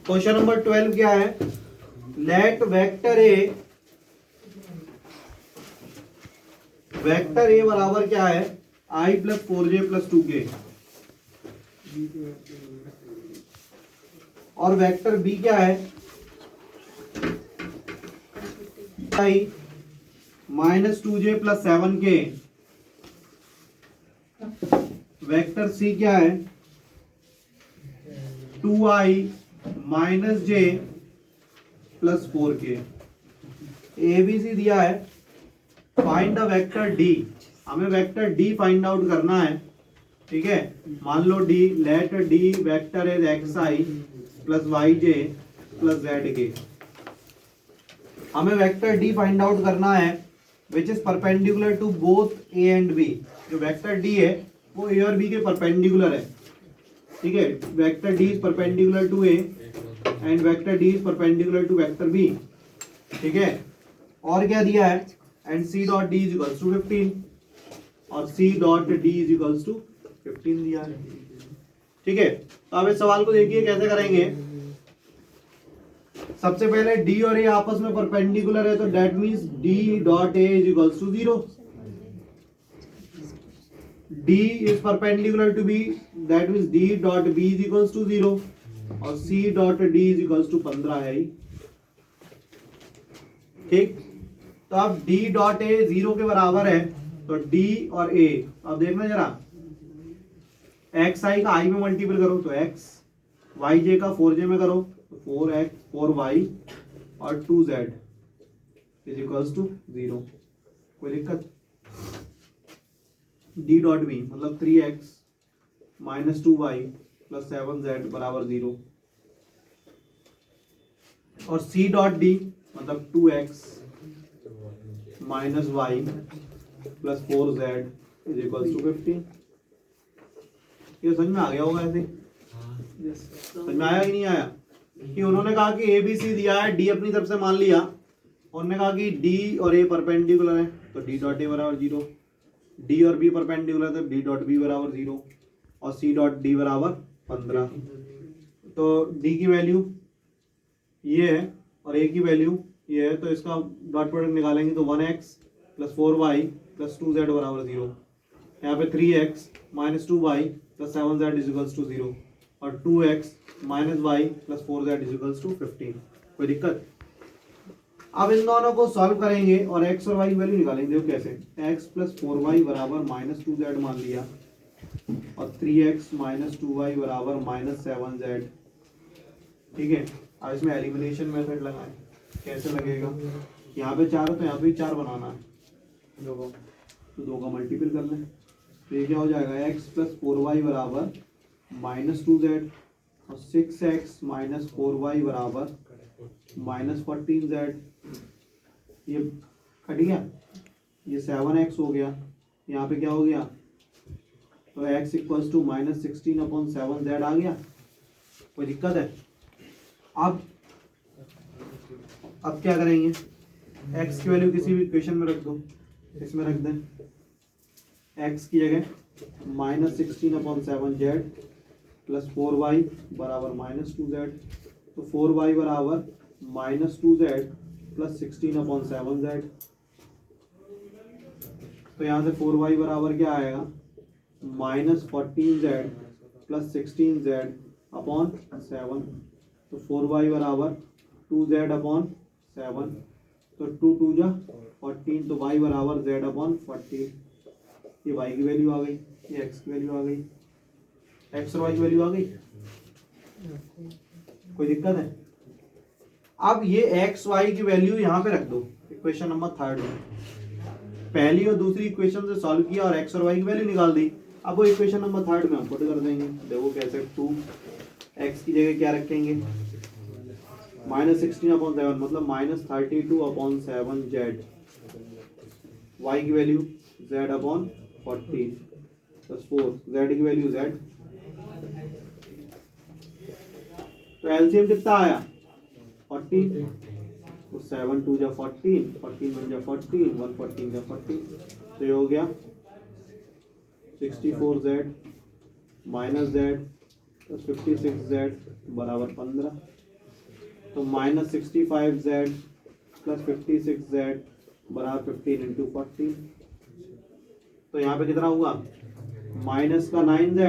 Question number 12 क्या है? Late vector A बराबर क्या है? आई प्लस 4j प्लस 2k और वेक्टर बी क्या है? I minus 2j plus 7k। Vector C क्या है? 2i minus j plus 4k। A B C दिया है, फाइंड द वेक्टर डी। हमें वेक्टर डी फाइंड आउट करना है, ठीक है। मान लो D, let D vector is X I plus Y J plus Z K. हमें वेक्टर डी फाइंड आउट करना है which is perpendicular to both A and B. जो वेक्टर डी है वो ए और बी के परपेंडिकुलर है, ठीक है। Vector D is perpendicular to A and vector D is perpendicular to vector B, ठीक है। और क्या दिया है? And C dot D is equals to 15 और C dot D is equals to 15 दिया है, ठीक है। तो अब इस सवाल को देखिए कैसे करेंगे। सबसे पहले डी और ए आपस में परपेंडिकुलर है, तो that means D dot A is equals to 0। D is perpendicular to B, that means D dot B is equals to 0 और C dot D is equals to 15 है ही, ठीक। तो अब d डॉट ए 0 के बराबर है, तो d और a, अब देखना जरा, एक्स आई का आई में मल्टीपल करो तो x, वाई जे का 4j में करो तो 4x 4y और 2z इज इक्वल्स टू 0। कोई दिक्कत? d डॉट बी मतलब 3x minus 2y plus 7z बराबर 0 और c डॉट d मतलब 2x minus Y plus 4z is equals to 15। ये समझ में आ गया होगा ऐसे? समझ में आया कि नहीं आया? कि उन्होंने कहा कि ए बी सी दिया है, डी अपनी तरफ से मान लिया, उन्होंने कहा कि डी और ए परपेंडिकुलर है तो डी डॉट ए बराबर 0, डी और बी परपेंडिकुलर है तो डी डॉट बी बराबर 0 और सी डॉट डी बराबर 15। तो डी की वैल्यू ये है और ए की वैल्यू ये है, तो इसका डॉट प्रोडक्ट निकालेंगे तो 1x plus 4y plus 2z बराबर 0। यहाँ पे 3x minus 2y plus 7z is equals to 0 और 2x minus Y plus 4z is equals to 15। कोई दिक्कत? अब इन दोनों को सॉल्व करेंगे और x और y की वैल्यू निकालेंगे। देखो कैसे, x प्लस 4y बराबर माइनस 2z मान लिया और 3x माइनस 2y बराबर माइनस 7z, ठीक है। अब इसमें एलिमिनेशन मेथड लगाएं। कैसे लगेगा? यहाँ पे 4 है तो यहाँ पे 4 बनाना है, तो 2 का मल्टीपल कर लें तो ये क्या हो जाएगा? x प्लस 4y बराबर माइनस 2z और 6x माइनस 4y बराबर माइनस 14z। ये कट गया, ये 7x हो गया, यहाँ पे क्या हो गया? तो x equals to minus 16/7z आ गया। कोई दिक्कत है? अब क्या करेंगे? x की वैल्यू किसी भी इक्वेशन में रख दो, इसमें रख दें x की जगह माइनस 16/7z प्लस 4y बराबर माइनस 2z, तो 4y बराबर माइनस 2z प्लस 16/7z। तो यहाँ से 4y बराबर क्या आएगा? Minus 14z plus 16z upon 7। तो 4y बराबर 2z अपॉन 7, तो 2 2 जा 14, तो y बराबर z अपॉन 14। ये y की वैल्यू आ गई, ये x की वैल्यू आ गई, x और y की वैल्यू आ गई। कोई दिक्कत है? अब ये x y की वैल्यू यहाँ पे रख दो इक्वेशन नंबर 3 में। पहली और दूसरी इक्वेशन से सॉल्व किया और x और y की वैल्यू निकाल दी। अब वो इक्वेशन नंबर 3 में हम पुट कर देंगे। देखो कैसे, 2x की जगह क्या रखेंगे? माइनस 16/7 मतलब माइनस 32/7z, y की value z upon 14 plus 4, z की वैल्यू z। तो एलसीएम कितना आया? 40, तो 7 2 जा 14, 14 1 जा 14, 1 14 जा 14, तो ये हो गया 64z minus z plus 56z बराबर 15। तो -65z प्लस 56z बराबर 15 इंटू 40। तो यहाँ पे कितना हुआ, माइनस का 9z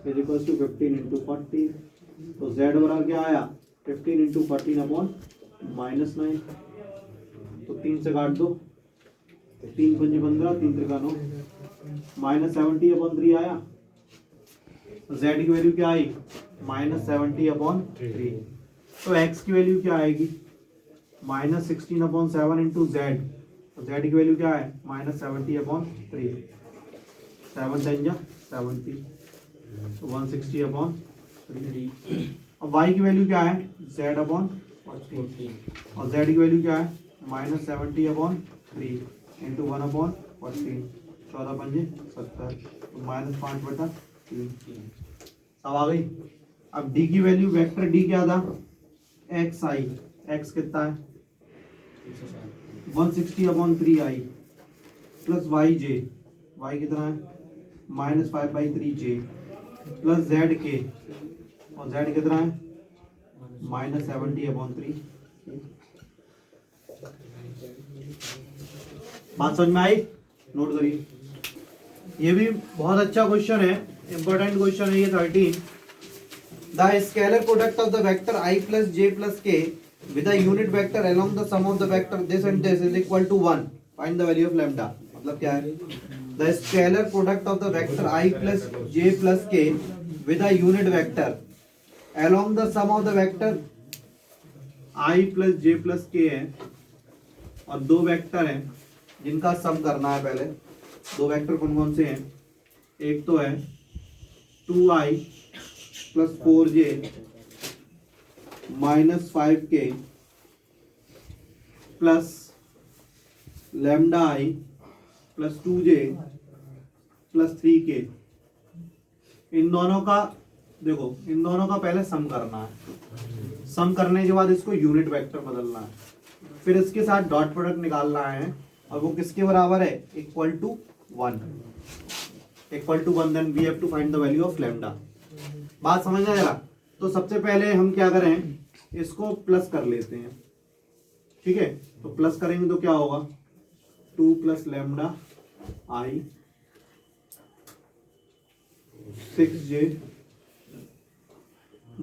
is equal to 15 into 40। तो z बराबर क्या आया, 15 इंटू 14 अपॉन -9। तो 3 से काट दो, 3 पंजे 15, 3 त्रिका 9, -70 अपॉन 3 आया। z की वैल्यू क्या आई, -70 अपॉन 3। तो x की वैल्यू क्या आएगी, -16 अपॉन 7 इंटू जेड। z की वैल्यू क्या है, -70 अपॉन 3, 7 10 70, तो 160 अपॉन 3। अब y की वैल्यू क्या है, z अपॉन 40, और z की वैल्यू क्या है, -70 अपॉन 3 इंटू 1 अपॉन 14, 14 पंजे 70, तो -5/3 सब आ गई। अब d की वैल्यू, वेक्टर d क्या था, xi, x कितना है 160 upon 3i plus yj, y कितना है -5/3j प्लस zk, और z कितना है -70 अपॉन 3। बात समझ में आई, नोट करिए। ये भी बहुत अच्छा क्वेश्चन है, इंपॉर्टेंट क्वेश्चन है ये 13। The scalar product of the vector I plus j plus k with a unit vector along the sum of the vector this and this is equal to 1. Find the value of lambda. मतलब क्या है, the scalar product of the vector I plus j plus k with a unit vector along the sum of the vector I plus j plus k है, और दो vector हैं जिनका सम करना है। पहले दो वेक्टर कौन कौन से हैं, एक तो है 2i plus 4j minus 5k plus lambda i plus 2j plus 3k। इन दोनों का देखो, इन दोनों का पहले सम करना है। सम करने के बाद इसको यूनिट वेक्टर बदलना है, फिर इसके साथ डॉट प्रोडक्ट निकालना है, और वो किसके बराबर है, equal to 1, equal to 1। Then we have to find the value of lambda. बात समझ में आएगा। तो सबसे पहले हम क्या करें, इसको प्लस कर लेते हैं, ठीक है। तो प्लस करेंगे तो क्या होगा, 2 प्लस लैम्डा आई 6j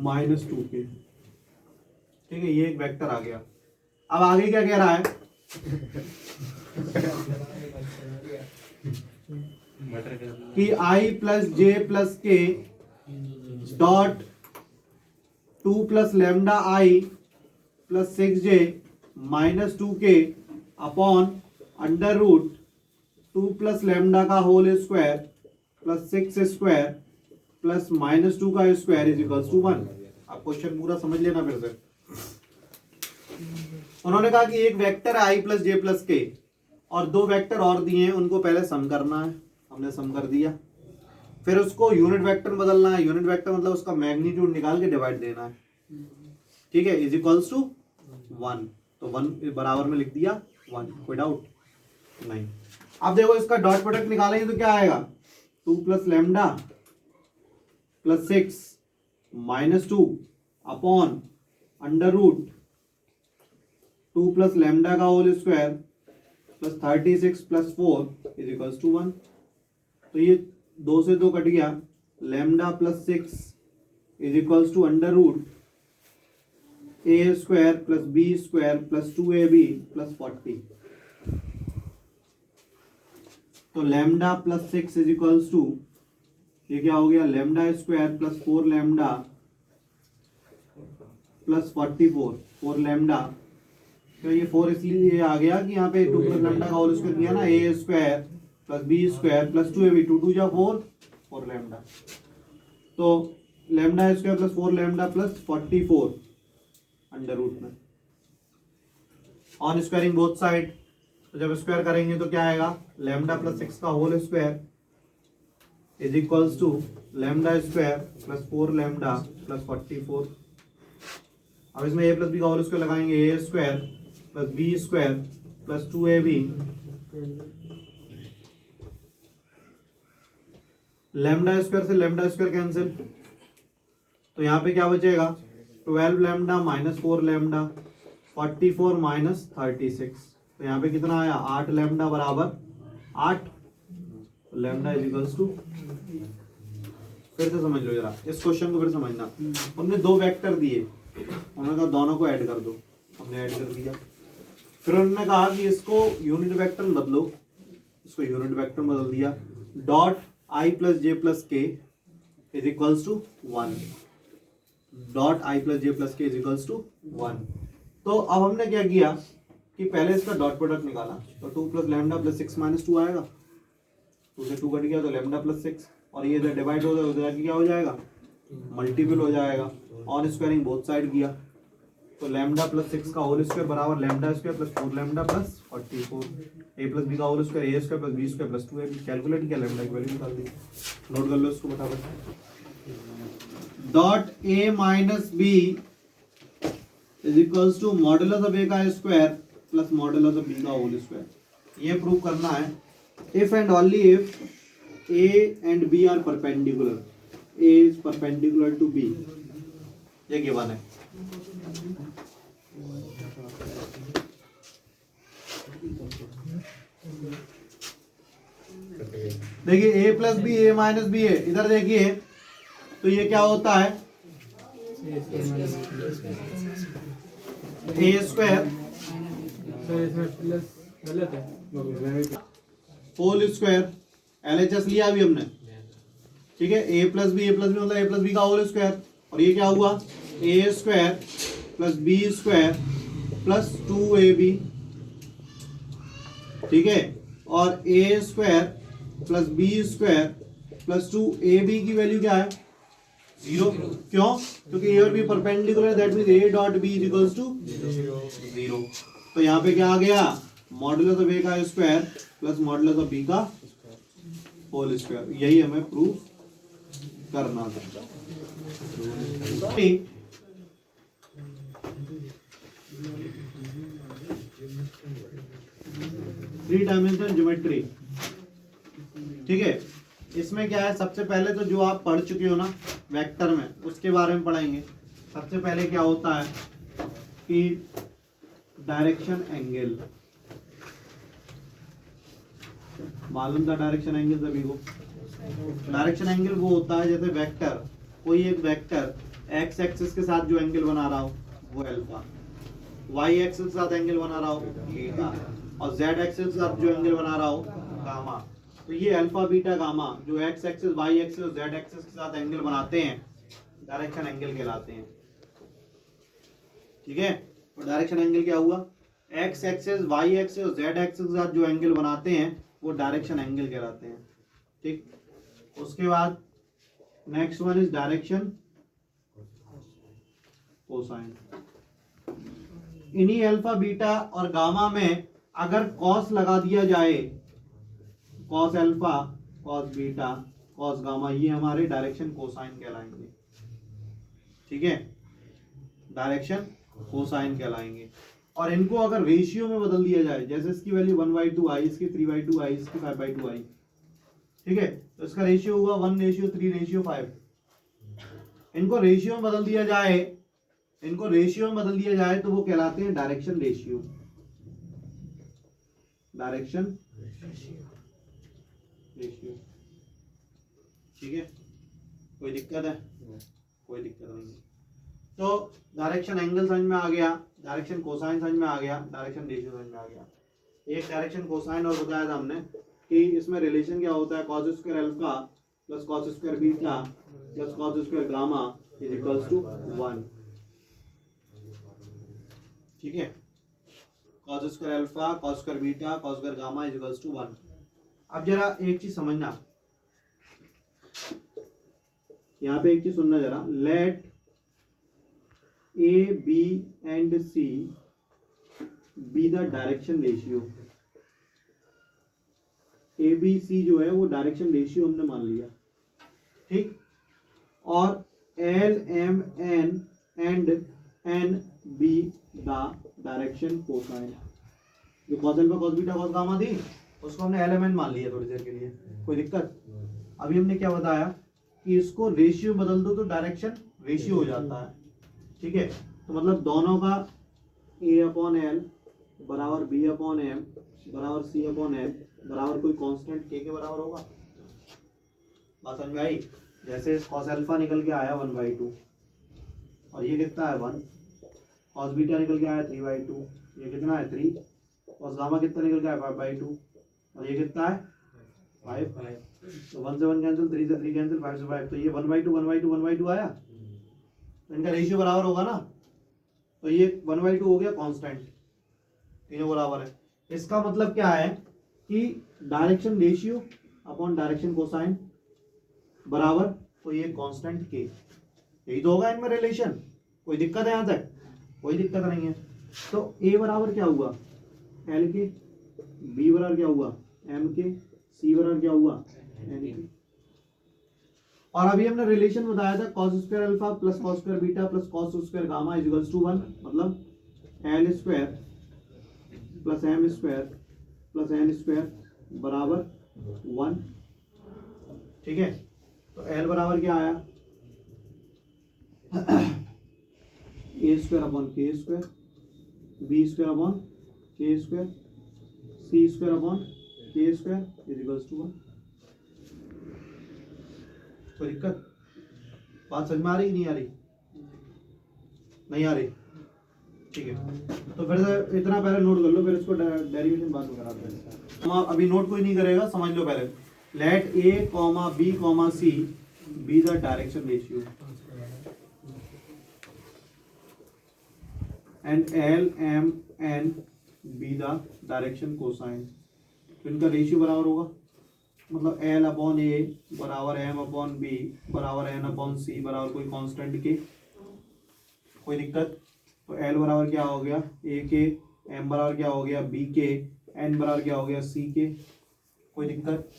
माइनस 2k, ठीक है। ये एक वेक्टर आ गया। अब आगे क्या कह रहा है, कि i plus J plus K dot 2 plus lambda I plus 6j minus 2k upon under root 2 plus lambda का whole square plus 6 square plus -2 का स्क्वायर इज इक्वल टू 1। आप क्वेश्चन पूरा समझ लेना फिर से। उन्होंने कहा कि एक वेक्टर है i प्लस जे प्लस के, और दो वेक्टर और दिए हैं, उनको पहले सम करना है। हमने सम कर दिया, फिर उसको यूनिट वेक्टर बदलना है। यूनिट वेक्टर मतलब उसका मैग्नीट्यूड निकाल के डिवाइड देना है, ठीक है, इज इक्वल्स टू 1। तो 1 बराबर में लिख दिया 1, कोई डाउट नहीं। अब देखो इसका डॉट प्रोडक्ट निकालेंगे तो क्या आएगा, 2 plus lambda plus 6 minus 2 upon under root 2 plus lambda का whole square plus 36 plus 4 is equals to 1। तो ये 2 से 2 कट गया, lambda plus 6 is equals to under root A square plus B square plus 2ab plus 40। तो lambda plus 6 is equals to, ये क्या हो गया, lambda square plus 4 lambda plus 44, 4 lambda. तो ये 4 इसलिए ये आ गया कि यहाँ पे 2 प्लस लैम्डा का होल स्क्वायर किया ना, A square plus B square plus 2ab, 2 2 जा 4, 4 लैम्डा। तो lambda square plus 4 lambda plus 44 under root में, ऑन स्क्वायरिंग बोथ साइड। तो जब स्क्वायर करेंगे तो क्या आएगा, लैम्डा प्लस 6 का whole square is equals to lambda square plus 4 lambda plus 44। अब इसमें a प्लस बी का होल स्क्वायर लगाएंगे, A square plus B square plus 2ab, lambda square से लैम्डा स्क्वायर कैंसिल, तो यहाँ पे क्या बचेगा, 12 लैम्डा माइनस 4 लैम्डा 44 माइनस 36। तो यहाँ पे कितना आया 8 लैम्डा बराबर 8 लैम्डा इज इक्वल्स टू। फिर से समझ लो जरा इस क्वेश्चन को, फिर समझना। हमने दो वेक्टर दिए, उन्होंने कहा दोनों को ऐड कर दो, हमने ऐड कर दिया। फिर उन्होंने कहा कि इसको यूनिट वेक्टर में बदलो, इसको यूनिट वेक्टर में बदल दिया। Dot I plus J plus K is equals to 1, dot I plus J plus K is equals to 1। तो अब हमने क्या किया कि पहले इसका डॉट प्रोडक्ट निकाला, तो 2 प्लस लैम्डा प्लस 6 माइनस 2 आएगा, 2 से 2 कट गया तो लैम्डा प्लस 6, और ये इधर डिवाइड हो जाएगा, उधर क्या हो जाएगा मल्टीपल हो जाएगा। ऑन स्क्वायरिंग बोथ साइड किया तो लैम्डा प्लस 6 का होल स्क्वायर बराबर lambda square plus 4 lambda plus 44, A plus B का whole square A square plus B square plus 2ab। Calculate किया, लैम्डा की वैल्यू निकाल दी। नोट कर लो इसको फटाफट। Dot A minus B is equals to modulus of A का square plus modulus of B का होल स्क्वायर। ये प्रूव करना है if and only if A and B are perpendicular, A is perpendicular to B, ये given है। देखिए A plus B A minus B है, इधर देखिए तो ये क्या होता है A square whole square, LHS लिया अभी हमने, ठीक है। ए प्लस बी मतलब ए प्लस बी का होल स्क्वायर, और ये क्या हुआ A square plus B square plus 2ab, ठीक है। और A square plus B square plus 2ab की वैल्यू क्या है 0। क्यों? क्योंकि ए और B perpendicular, that means A dot B is equals to 0। तो यहाँ पे क्या आ गया मॉडुलस ऑफ ए का square plus modulus of B का होल स्क्वायर। यही हमें प्रूव करना था। थ्री डायमेंशनल ज्योमेट्री, ठीक है। इसमें क्या है, सबसे पहले तो जो आप पढ़ चुके हो ना वेक्टर में, उसके बारे में पढ़ेंगे। सबसे पहले क्या होता है कि डायरेक्शन एंगल, मालूम था डायरेक्शन एंगल सभी को। डायरेक्शन एंगल वो होता है जैसे वेक्टर, कोई एक वेक्टर एक्स एक्सिस के साथ जो एंगल बना रहा हो वो अल्फा, वाई एक्सिस के साथ एंगल बना रहा हो बीटा, और जेड एक्सिस के साथ जो एंगल बना रहा हो गामा। तो ये अल्फा बीटा गामा जो एक्स एक्सिस वाई एक्सिस और जेड एक्सिस के साथ एंगल बनाते हैं डायरेक्शन एंगल कहलाते हैं, ठीक है। तो डायरेक्शन एंगल क्या हुआ, एक्स एक्सिस वाई एक्सिस और जेड एक्सिस के साथ जो एंगल बनाते हैं वो डायरेक्शन एंगल कहलाते हैं, ठीक। उसके बाद next one is direction cosine. इन्हीं अल्फा बीटा और गामा में अगर कॉस लगा दिया जाए, cos alpha cos beta cos gamma, ये हमारे डायरेक्शन कोसाइन कहलाएंगे, ठीक है। डायरेक्शन कोसाइन कहलाएंगे। और इनको अगर रेशियो में बदल दिया जाए, जैसे इसकी वैल्यू 1/2 आई, इसकी 3/2 आई, इसकी 5/2 आई, ठीक है। तो इसका रेशियो हुआ 1:3:5। इनको रेशियो में बदल दिया जाए, इनको रेशियो में बदल दिया जाए तो वो कहलाते हैं डायरेक्शन रेशियो, डायरेक्शन रेशियो, ठीक है। कोई दिक्कत है? कोई दिक्कत नहीं। तो डायरेक्शन एंगल समझ में आ गया, डायरेक्शन कोसाइन समझ में आ गया, डायरेक्शन रेशियो समझ में आ गया। एक डायरेक्शन कोसाइन और बताया था हमने कि इसमें रिलेशन क्या होता है, cos square alpha plus cos square beta plus cos square gamma is equals to 1, ठीक है। cos square alpha cos square beta cos square gamma is equals to 1। अब जरा एक चीज समझना, यहाँ पे एक चीज सुनना जरा। Let A B and C be the direction ratio. A B C जो है वो डायरेक्शन रेशियो हमने मान लिया, ठीक। और L M N and N be the direction cosine. जो cos alpha cos beta cos gamma थी उसको हमने एलिमेंट मान लिया थोड़ी देर के लिए, कोई दिक्कत? अभी हमने क्या बताया कि इसको रेशियो बदल दो तो डायरेक्शन रेशियो हो जाता है, ठीक है, तो मतलब दोनों का a अपॉन एल बराबर b अपॉन एम बराबर c अपॉन एल बराबर कोई कांस्टेंट k के बराबर होगा। बात समझ में आई? जैसे cos अल्फा निकल के आया 1/2 और ये कितना है 1, cos बीटा निकल के आया 3/2, ये कितना है 3, cos गामा कितना निकल के आया 5/2 और ये कितना है 5। तो 1 से 1 कैंसिल, 3 से 3 कैंसिल, 5 से 5, तो ये 1/2 1/2 1/2 आया, तो इनका रेशियो बराबर होगा ना, तो ये 1/2 हो गया कांस्टेंट, तीनों बराबर है। इसका मतलब क्या है कि direction ratio upon direction cosine बराबर कोई एक कांस्टेंट के, यही तो होगा इनमें रिलेशन। कोई दिक्कत है यहाँ तक? कोई दिक्कत नहीं है। तो a बराबर क्या हुआ l के, b बराबर क्या हुआ m के, c बराबर क्या हुआ n के। और अभी हमने रिलेशन बताया था cos square alpha plus cos square beta plus cos square gamma is equals to 1, मतलब l square plus m square plus n square बराबर 1। ठीक है, तो l बराबर क्या आया a square upon k square, b square upon k square, c square upon k square is equals to 1। कोई दिक्कत? बात समझ में आ रही नहीं आ रही? नहीं आ रही? ठीक है, तो फिर से इतना पहले नोट कर लो, फिर इसको डेरिवेशन बाद में कराते हैं। हम अभी नोट कोई नहीं करेगा, समझ लो पहले। Let a comma b comma c be the direction ratio and l m n be the direction cosine. तो इनका रेशियो बराबर होगा, मतलब l अपॉन a बराबर m अपॉन b बराबर n अपॉन c बराबर कोई कांस्टेंट के। कोई दिक्कत? तो l बराबर क्या हो गया a के, m बराबर क्या हो गया b के, n बराबर क्या हो गया c के। कोई दिक्कत?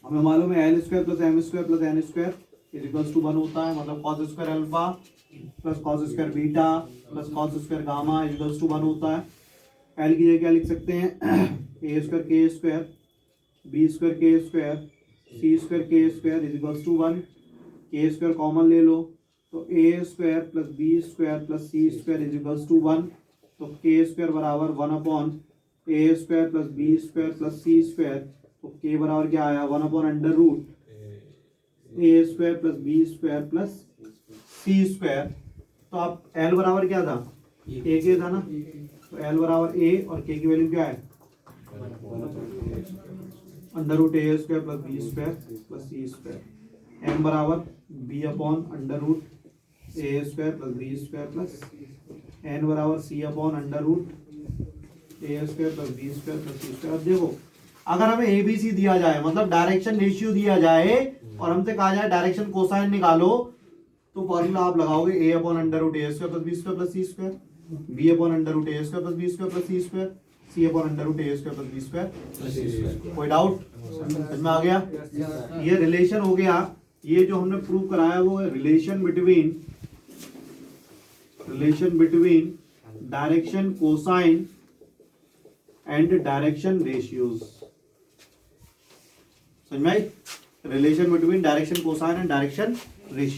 हमें मालूम है l square plus m square plus n square is equals to 1 होता है, मतलब cos square alpha plus cos square beta plus cos square gamma is equals to 1 होता है। l की जगह क्या लिख सकते हैं a square k square b square k square c square k square is equals to 1। k square common ले लो, तो a square plus b square plus c square is equals to 1। तो k स्क्वायर बराबर 1 upon a square plus b square plus c square, तो k बराबर क्या आया 1 upon under root a square plus b square plus c square. तो अब l बराबर क्या था a के था ना, तो l बराबर a और k की वैल्यू क्या है under root a square plus b square plus c square. m बराबर b upon under root a square plus b square plus n बराबर c upon under root a square plus b square plus c square. अब देखो, अगर हमें a b c दिया जाए, मतलब direction ratio दिया जाए और हमसे कहा जाए डायरेक्शन कोसाइन निकालो, तो फॉर्मूला आप लगाओगे a upon under root a square plus b square plus c square, b upon under root a square plus b square plus c square, c upon under root a square plus b square plus c square. कोई doubt? समझ में आ गया? ये relation हो गया। ये जो हमने प्रूव कराया वो है relation between direction cosine and direction ratios. समझ में आई? Relation between direction cosine and direction ratio.